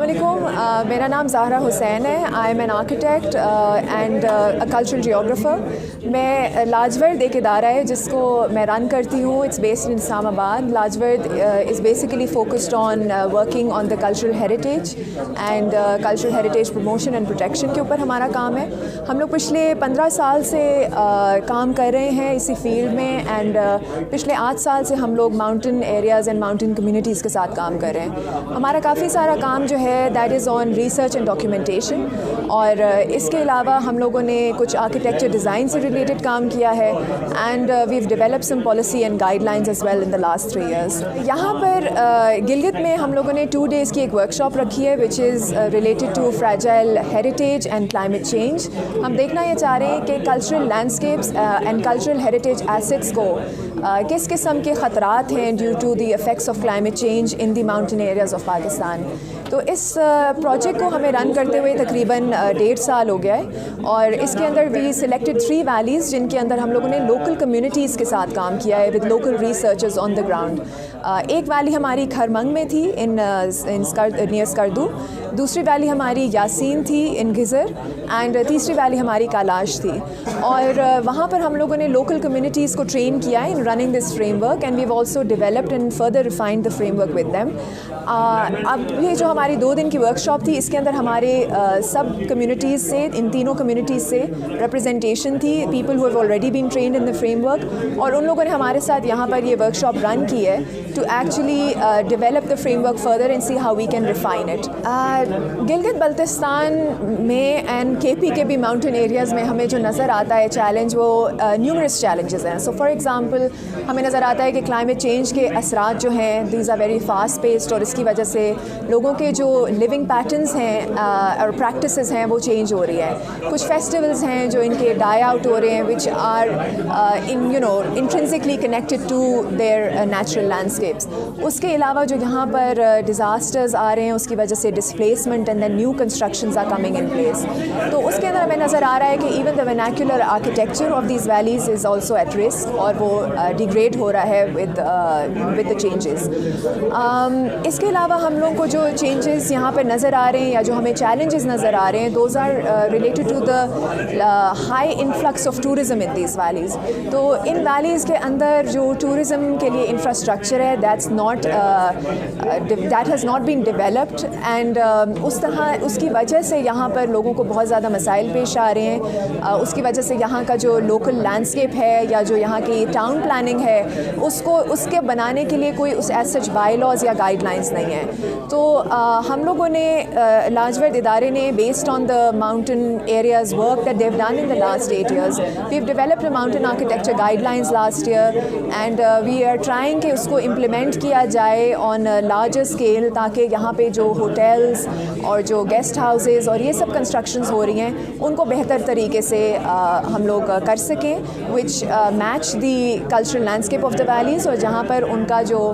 السلام میرا نام زہرا حسین ہے. I am an architect and cultural geographer. میں لاجورد ایک ادارہ ہے جس کو میں رن کرتی ہوں. It's based in Islamabad. Lajward is basically focused on working on the cultural heritage and cultural heritage promotion and protection کے اوپر ہمارا کام ہے. ہم لوگ پچھلے 15 سال سے کام کر رہے ہیں اسی فیلڈ میں. اینڈ پچھلے 8 سال سے ہم لوگ mountain areas and mountain communities کے ساتھ کام کر رہے ہیں. ہمارا کافی سارا کام جو ہے that is on research and documentation. اور اس کے علاوہ ہم لوگوں نے کچھ آرکیٹیکچر ڈیزائن سے ریلیٹڈ کام کیا ہے. And we've develop some policy and guidelines as well in the last 3 years. یہاں پر گلگت میں ہم لوگوں نے 2 days کی ایک ورک شاپ رکھی ہے which is related to fragile heritage and climate change. ہم دیکھنا یہ چاہ رہے ہیں کہ cultural landscapes and cultural heritage assets کو کس قسم کے خطرات ہیں due to the effects of climate change in the mountain areas of Pakistan. تو اس پروجیکٹ کو ہمیں رن کرتے ہوئے تقریباً 1.5 سال ہو گیا ہے. اور اس کے اندر وی سلیکٹڈ 3 ویلیز جن کے اندر ہم لوگوں نے لوکل کمیونٹیز کے ساتھ کام کیا ہے with local researchers on the ground. ایک ویلی ہماری کھرمنگ میں تھی نیئر اسکردو. دوسری ویلی ہماری یاسین تھی ان گھزر. اینڈ تیسری ویلی ہماری کالاش تھی. اور وہاں پر ہم لوگوں نے لوکل کمیونٹیز کو ٹرین کیا ہے in running this framework. And we've also developed and further refined the framework with them. اب یہ جو ہماری 2 دن کی ورک شاپ تھی اس کے اندر ہمارے سب کمیونٹیز سے ان تینوں کمیونٹیز سے ریپرزنٹیشن تھی, people who have already been trained in the frame work. اور ان لوگوں نے ہمارے ساتھ یہاں پر یہ ورک شاپ رن کی ہے to actually develop the framework further and see how we can refine it. Gilgit Baltistan میں اینڈ کے پی کے بھی ماؤنٹین ایریاز میں ہمیں جو نظر آتا ہے چیلنج وہ نیومرس چیلنجز ہیں. سو فار ایگزامپل ہمیں نظر آتا ہے کہ کلائمیٹ چینج کے اثرات جو ہیں these are very fast paced. اور اس کی وجہ سے لوگوں کے جو لیونگ پیٹرنس ہیں اور پریکٹسز ہیں وہ چینج ہو رہی ہے. کچھ فیسٹیولز ہیں جو ان کے ڈائی آؤٹ ہو رہے ہیں which are intrinsically connected to their natural landscapes. اس کے علاوہ جو یہاں پر ڈیزاسٹرز آ رہے ہیں اس کی وجہ سے displacement and then new constructions are coming in place. تو اس کے اندر ہمیں نظر آ رہا ہے کہ even the vernacular architecture of these valleys is also at risk اور وہ ڈیگریڈ ہو رہا ہے ود دا چینجز. اس کے علاوہ ہم لوگوں کو جو چینجز یہاں پہ نظر آ رہے ہیں یا جو ہمیں چیلنجز نظر آ رہے ہیں those are related to the high influx of tourism in these valleys. تو ان ویلیز کے اندر جو ٹورزم کے لیے انفراسٹرکچر ہے that has not been developed. And اس کی وجہ سے یہاں پر لوگوں کو بہت زیادہ مسائل پیش آ رہے ہیں. اس کی وجہ سے یہاں کا جو لوکل لینڈسکیپ ہے یا جو یہاں کی ٹاؤن پلاننگ ہے اس کے بنانے کے لیے کوئی اس ایز سچ بائی لاز یا گائیڈ لائنس نہیں ہیں. تو ہم لوگوں نے لاجورد ادارے نے based on the mountain areas work that we've done in the last 8 years we have developed mountain architecture guidelines last year. And we are trying کہ اس کو امپلیمنٹ کیا جائے آن لارجر اسکیل تاکہ یہاں پہ جو ہوٹلس اور جو گیسٹ ہاؤسز اور یہ سب کنسٹرکشنز ہو رہی ہیں ان کو بہتر طریقے سے ہم لوگ کر سکیں which match the cultural landscape of the valleys اور جہاں پر ان کا جو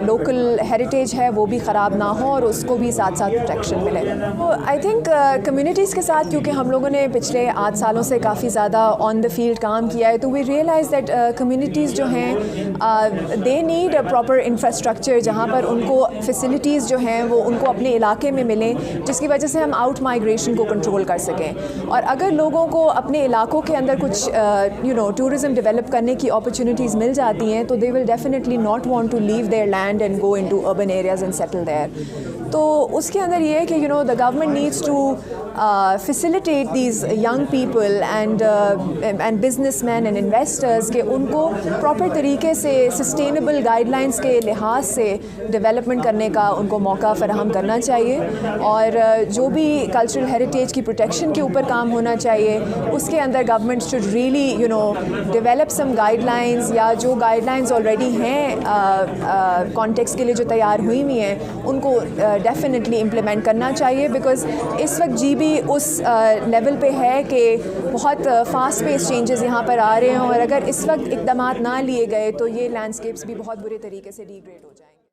لوکل ہیریٹیج ہے وہ بھی خراب نہ ہو اور اس کو بھی ساتھ ساتھ پروٹیکشن ملے. تو آئی تھنک کمیونٹیز کے ساتھ کیونکہ ہم لوگوں نے پچھلے 8 سالوں سے کافی زیادہ آن دا فیلڈ کام کیا ہے تو وی ریئلائز دیٹ کمیونٹیز جو ہیں they need a proper infrastructure جہاں پر ان کو فیسلٹیز جو ہیں وہ ان کو اپنے علاقے میں ملیں جس کی وجہ سے ہم آؤٹ مائیگریشن کو کنٹرول کر سکیں. اور اگر لوگوں کو اپنے علاقوں کے اندر کچھ ٹورزم ڈیولپ کرنے کی اپرچونیٹیز مل جاتی ہیں تو they will definitely not want to leave their land and go into urban areas and settle there. تو اس کے اندر یہ ہے کہ the government needs to facilitate these young people and businessmen and investors کہ ان کو پراپر طریقے سے سسٹینیبل گائیڈ لائنس کے لحاظ سے ڈیولپمنٹ کرنے کا ان کو موقع فراہم کرنا چاہیے. اور جو بھی کلچرل ہیریٹیج کی پروٹیکشن کے اوپر کام ہونا چاہیے اس کے اندر government should really develop some guidelines یا جو گائیڈ لائنس آلریڈی ہیں کانٹیکس کے لیے جو تیار ہوئی ہیں ان کو ڈیفینیٹلی امپلیمنٹ کرنا چاہیے. بیکاز اس وقت جی بھی اس لیول پہ ہے کہ بہت فاسٹ پیس چینجز یہاں پر آ رہے ہیں اور اگر اس وقت اقدامات نہ لیے گئے تو یہ لینڈسکیپس بھی بہت برے طریقے سے ڈیگریڈ ہو جائیں.